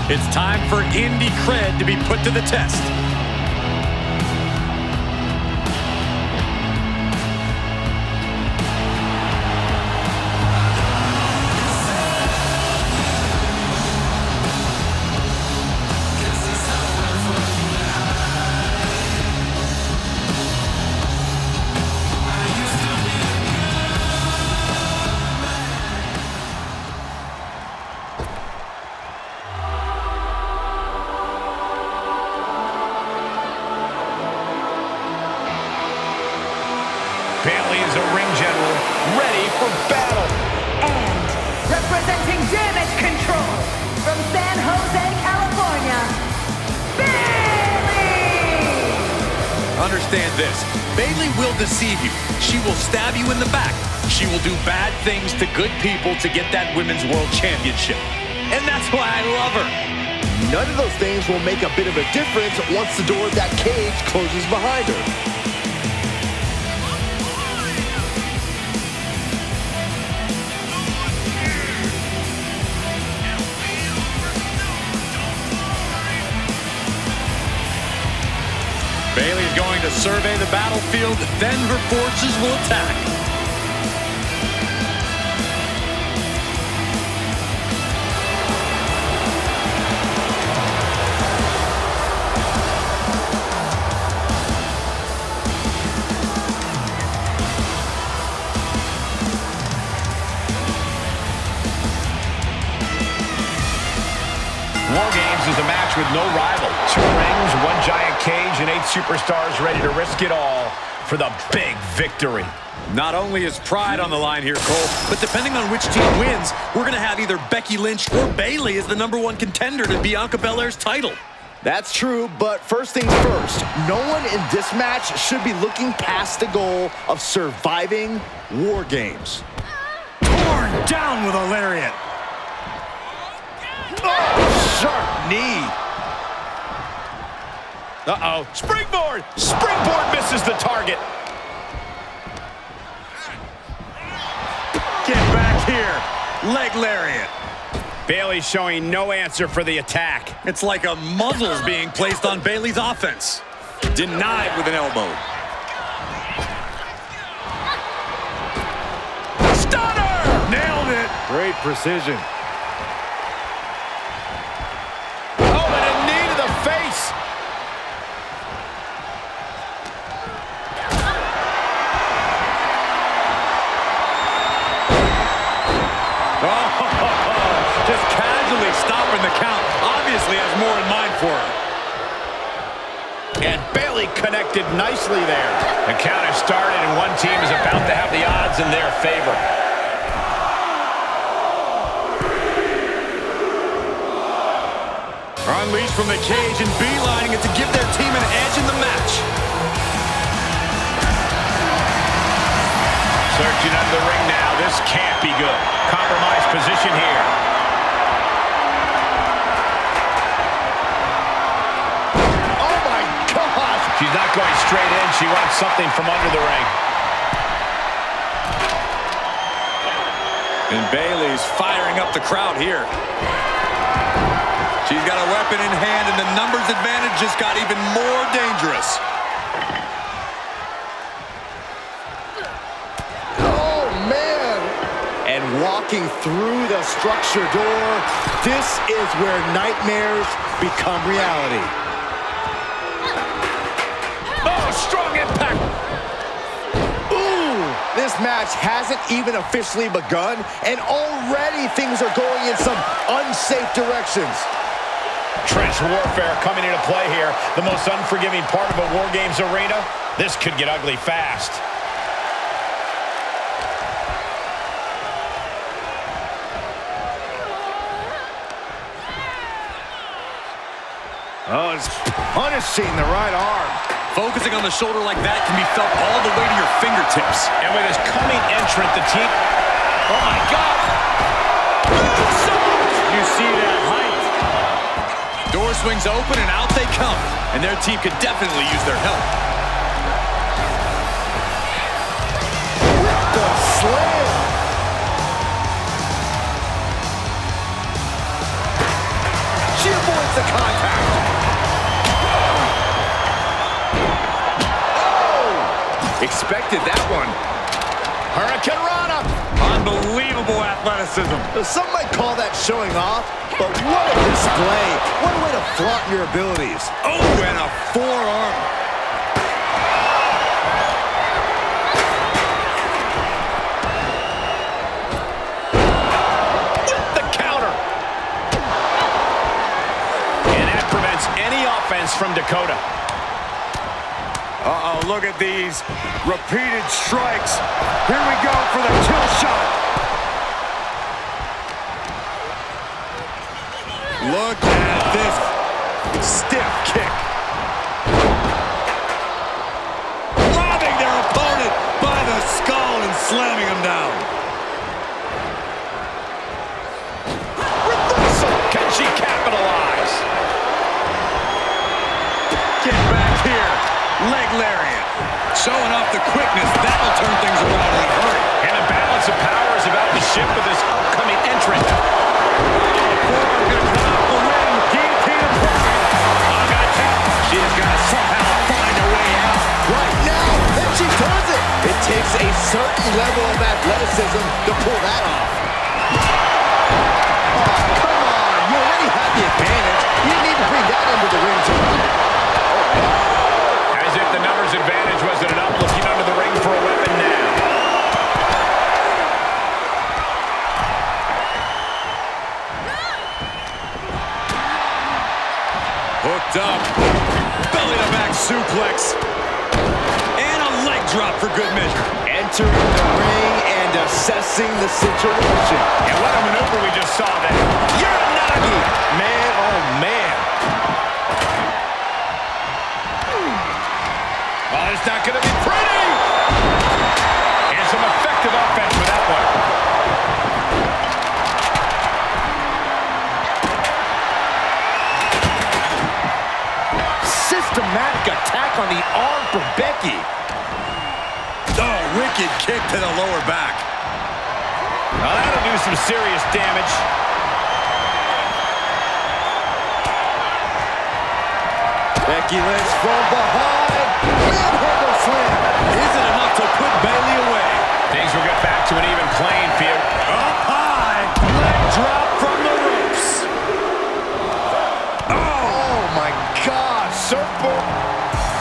[SPEAKER 3] It's time for indie cred to be put to the test.
[SPEAKER 6] Bailey is a ring general, ready for battle.
[SPEAKER 4] And representing Damage Control from San Jose, California, Bailey!
[SPEAKER 3] Understand this. Bailey will deceive you. She will stab you in the back. She will do bad things to good people to get that Women's World Championship. And that's why I love her.
[SPEAKER 7] None of those things will make a bit of a difference once the door of that cage closes behind her.
[SPEAKER 3] Bailey's going to survey the battlefield, then her forces will attack.
[SPEAKER 6] Wargames is a match with no rival. 2 rings, 1 giant cage, and 8 superstars ready to risk it all for the big victory.
[SPEAKER 3] Not only is pride on the line here, Cole, but depending on which team wins, we're going to have either Becky Lynch or Bailey as the #1 contender to Bianca Belair's title.
[SPEAKER 7] That's true, but first things first, no one in this match should be looking past the goal of surviving War Games.
[SPEAKER 3] Torn down with a lariat.
[SPEAKER 6] Oh, sharp knee. Uh-oh. Springboard! Springboard misses the target.
[SPEAKER 3] Get back here. Leg lariat.
[SPEAKER 6] Bailey showing no answer for the attack.
[SPEAKER 3] It's like a muzzle's being placed on Bailey's offense. Denied with an elbow.
[SPEAKER 6] Stunner!
[SPEAKER 3] Nailed it.
[SPEAKER 6] Great precision. Oh, and a knee to the face.
[SPEAKER 3] probably has more in mind for her.
[SPEAKER 6] And Bayley connected nicely there. The count has started, and one team is about to have the odds in their favor.
[SPEAKER 3] Unleashed from the cage and beelining it to give their team an edge in the match.
[SPEAKER 6] Searching under the ring now. This can't be good. Compromised position here. Oh, my gosh. She's not going straight in. She wants something from under the ring.
[SPEAKER 3] And Bayley's firing up the crowd here. She's got a weapon in hand, and the numbers advantage just got even more dangerous.
[SPEAKER 7] Oh, man. And walking through the structure door, this is where nightmares become reality.
[SPEAKER 6] Oh, strong impact.
[SPEAKER 7] Ooh, this match hasn't even officially begun, and already things are going in some unsafe directions.
[SPEAKER 6] Trench warfare coming into play here. The most unforgiving part of a Wargames arena. This could get ugly fast.
[SPEAKER 7] Oh, it's punishing the right arm.
[SPEAKER 3] Focusing on the shoulder like that can be felt all the way to your fingertips.
[SPEAKER 6] And with his coming entrant, the team... Oh, my God!
[SPEAKER 3] You see that height. Door swings open and out they come. And their team could definitely use their help.
[SPEAKER 7] With the slam. She avoids the contact. Oh! Expected that one. Hurricane Rana.
[SPEAKER 3] Unbelievable athleticism.
[SPEAKER 7] Some might call that showing off, but what a display. What a way to flaunt your abilities.
[SPEAKER 3] Oh, and a forearm.
[SPEAKER 6] With the counter. And that prevents any offense from Dakota.
[SPEAKER 3] Uh-oh, look at these repeated strikes. Here we go for the kill shot. Look at this stiff kick. Robbing their opponent by the skull and slamming him down.
[SPEAKER 6] Reversal. Can she capitalize?
[SPEAKER 3] Get back here. Leg lariat. Showing off the quickness. That'll turn things around in a hurry.
[SPEAKER 6] And the balance of power is about to shift with this upcoming entrant. She's got to somehow find a way out.
[SPEAKER 7] Right now, and she does it. It takes a certain level of athleticism to pull that off. Oh, come on. You already have the advantage. You need to bring that into the ring tonight.
[SPEAKER 6] As if the numbers advantage wasn't enough, looking under the ring for a weapon now.
[SPEAKER 3] Hooked up. Belly to back suplex. And a leg drop for good measure.
[SPEAKER 7] Entering the ring and assessing the situation.
[SPEAKER 6] And what a maneuver we just saw there.
[SPEAKER 7] Uranagi. Man, oh man.
[SPEAKER 6] Oh, it's not going to be pretty. And some effective offense with that one.
[SPEAKER 7] Systematic attack on the arm from Becky.
[SPEAKER 3] Oh, wicked kick to the lower back.
[SPEAKER 6] Now that'll do some serious damage.
[SPEAKER 7] Becky Lynch from behind. Manhandle slam.
[SPEAKER 3] Isn't enough to put Bayley away.
[SPEAKER 6] Things will get back to an even playing field.
[SPEAKER 3] Up high. Leg drop from the ropes.
[SPEAKER 7] Oh my God. Surfboard.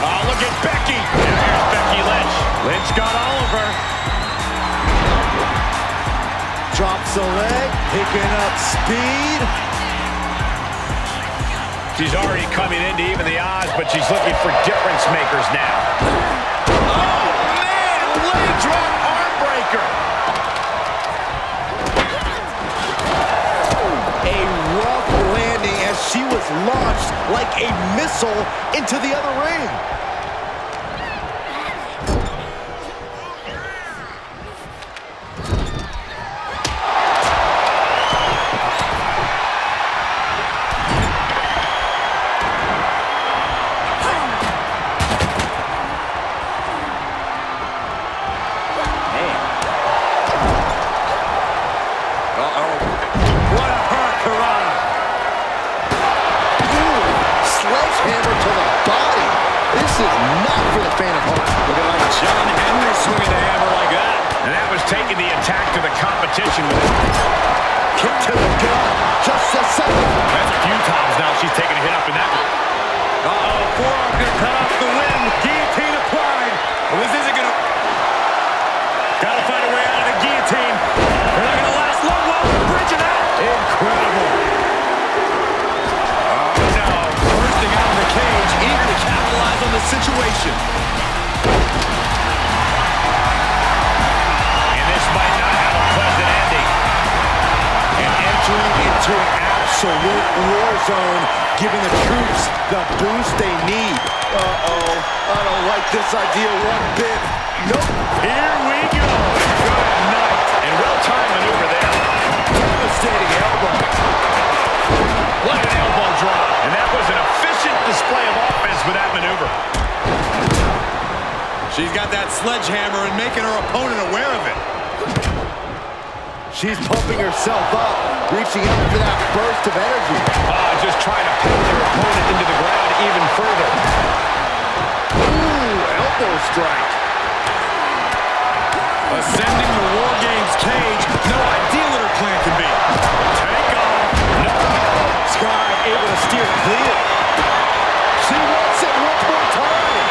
[SPEAKER 6] Oh, look at Becky. Now here's Becky Lynch.
[SPEAKER 3] Lynch got all of her.
[SPEAKER 7] Drops the leg. Picking up speed.
[SPEAKER 6] She's already coming in to even the odds, but she's looking for difference makers now. Oh, man! Leg drop arm breaker.
[SPEAKER 7] A rough landing as she was launched like a missile into the other ring.
[SPEAKER 6] Taking the attack to the competition with it.
[SPEAKER 7] Kick to the gut. Just a second.
[SPEAKER 6] That's a few times now she's taking a hit up in that one. Uh-oh, forearm gonna cut off the win. Guillotine applied. Well, this isn't gonna... Gotta find a way out of the guillotine. They're not gonna last long. Well, bridge it out. Incredible. Oh, no. Bursting out of the cage, eager to capitalize on the situation. Might not have a pleasant ending.
[SPEAKER 7] And entering into an absolute war zone, giving the troops the boost they need. Uh-oh, I don't like this idea one bit. Nope.
[SPEAKER 6] Here we go. Good night. And well-timed maneuver there.
[SPEAKER 7] Devastating elbow.
[SPEAKER 6] What an elbow drop. And that was an efficient display of offense with that maneuver.
[SPEAKER 3] She's got that sledgehammer and making her opponent aware of it.
[SPEAKER 7] She's pumping herself up, reaching out for that burst of energy.
[SPEAKER 6] Just trying to pound their opponent into the ground even further.
[SPEAKER 7] Ooh, elbow strike.
[SPEAKER 3] Ascending the Wargames cage. No idea what her plan can be.
[SPEAKER 6] Take off. No.
[SPEAKER 7] Sky able to steer clear. She wants it one more time.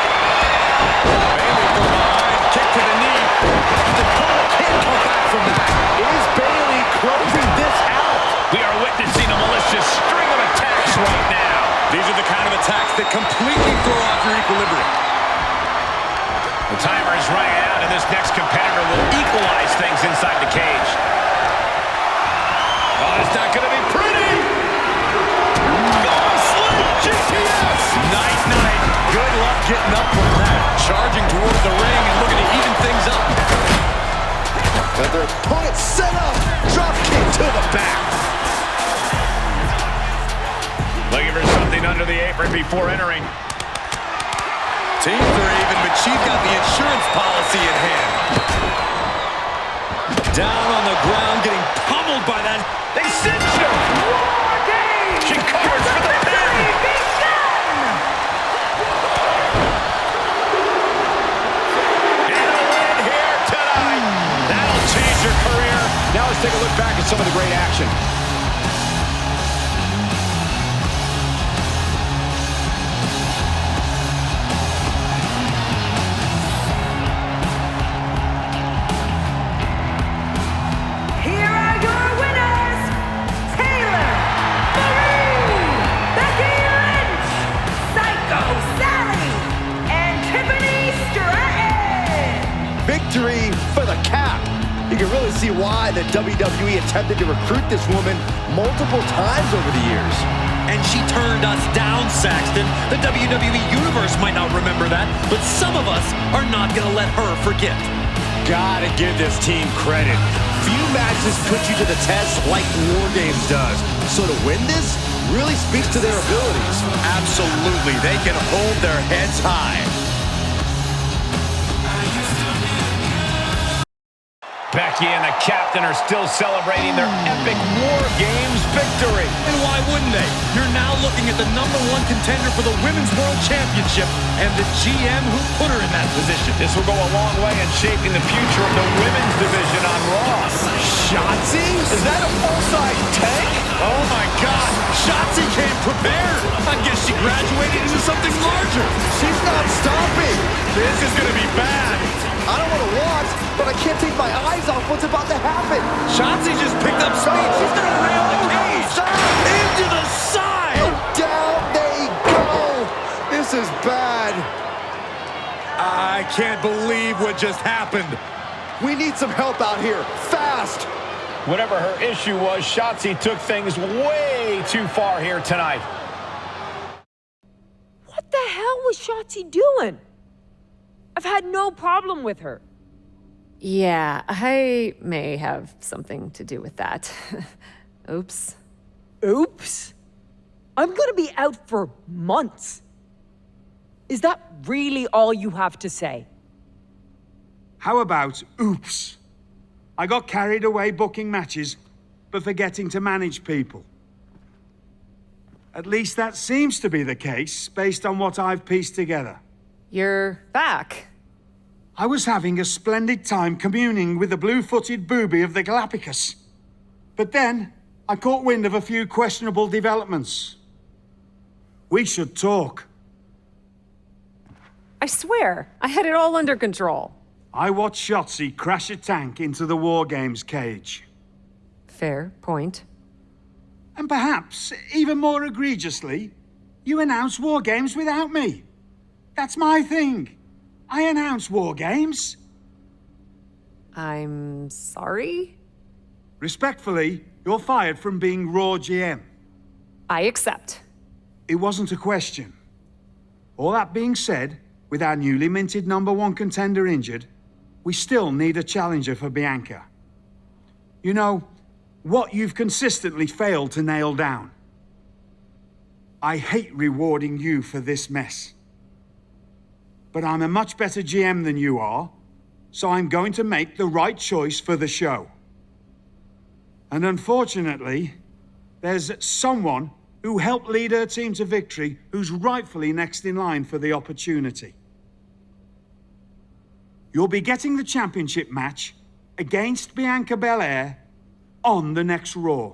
[SPEAKER 3] Bailey from behind. Kick to the knee.
[SPEAKER 7] The opponent can't come back from that. Is Bailey closing this out?
[SPEAKER 6] We are witnessing a malicious string of attacks right now.
[SPEAKER 3] These are the kind of attacks that completely throw off your equilibrium.
[SPEAKER 6] The timer is running out, and this next competitor will equalize things inside the cage. Oh, it's not going to be pretty. Oh, slim GPS.
[SPEAKER 3] Night. Good luck getting up from that. Charging towards the ring and looking to even things up.
[SPEAKER 7] But their opponent set up. Drop kick to the back.
[SPEAKER 6] Looking for something under the apron before entering.
[SPEAKER 3] Teams are even, but she's got the insurance policy in hand. Down on the ground, getting pummeled by that.
[SPEAKER 6] They cinched her. She covers for the pin. And a win here tonight. That'll change her career.
[SPEAKER 7] Now let's take a look back at some of the great action.
[SPEAKER 4] Here are your winners, Taylor, Marie, Becky Lynch, Psycho Sally, and Tiffany Stratton.
[SPEAKER 7] Victory for the cap. You can really see why the WWE attempted to recruit this woman multiple times over the years.
[SPEAKER 5] And she turned us down, Saxton. The WWE Universe might not remember that, but some of us are not going to let her forget.
[SPEAKER 7] Gotta give this team credit. Few matches put you to the test like Wargames does. So to win this really speaks to their abilities.
[SPEAKER 5] Absolutely. They can hold their heads high.
[SPEAKER 6] Becky and the captain are still celebrating their epic War Games victory.
[SPEAKER 5] And why wouldn't they? You're now looking at the #1 contender for the Women's World Championship and the GM who put her in that position.
[SPEAKER 6] This will go a long way in shaping the future of the women's division on Raw.
[SPEAKER 7] Shotzi? Is that a full-size tank?
[SPEAKER 5] Oh my God! Shotzi came prepared! I guess she graduated into something larger!
[SPEAKER 7] She's not stopping!
[SPEAKER 5] This is gonna be bad!
[SPEAKER 7] I don't want to watch, but I can't take my eyes off what's about to happen.
[SPEAKER 5] Shotzi just picked up speed. She's gonna rail the cage! Into the side!
[SPEAKER 7] Down there. is bad.
[SPEAKER 3] I can't believe what just happened.
[SPEAKER 7] We need some help out here, fast.
[SPEAKER 6] Whatever her issue was, Shotzi took things way too far here tonight.
[SPEAKER 12] What the hell was Shotzi doing? I've had no problem with her.
[SPEAKER 2] Yeah, I may have something to do with that. Oops.
[SPEAKER 12] Oops? I'm gonna be out for months. Is that really all you have to say?
[SPEAKER 1] How about oops? I got carried away booking matches, but forgetting to manage people. At least that seems to be the case, based on what I've pieced together.
[SPEAKER 2] You're back.
[SPEAKER 1] I was having a splendid time communing with the blue-footed booby of the Galapagos. But then, I caught wind of a few questionable developments. We should talk.
[SPEAKER 2] I swear, I had it all under control.
[SPEAKER 1] I watched Shotzi crash a tank into the Wargames cage.
[SPEAKER 2] Fair point.
[SPEAKER 1] And perhaps, even more egregiously, you announced Wargames without me. That's my thing. I announce Wargames.
[SPEAKER 2] I'm sorry?
[SPEAKER 1] Respectfully, you're fired from being Raw GM.
[SPEAKER 2] I accept.
[SPEAKER 1] It wasn't a question. All that being said, with our newly minted #1 contender injured, we still need a challenger for Bianca. You know, what you've consistently failed to nail down. I hate rewarding you for this mess. But I'm a much better GM than you are, so I'm going to make the right choice for the show. And unfortunately, there's someone who helped lead her team to victory who's rightfully next in line for the opportunity. You'll be getting the championship match against Bianca Belair on the next Raw.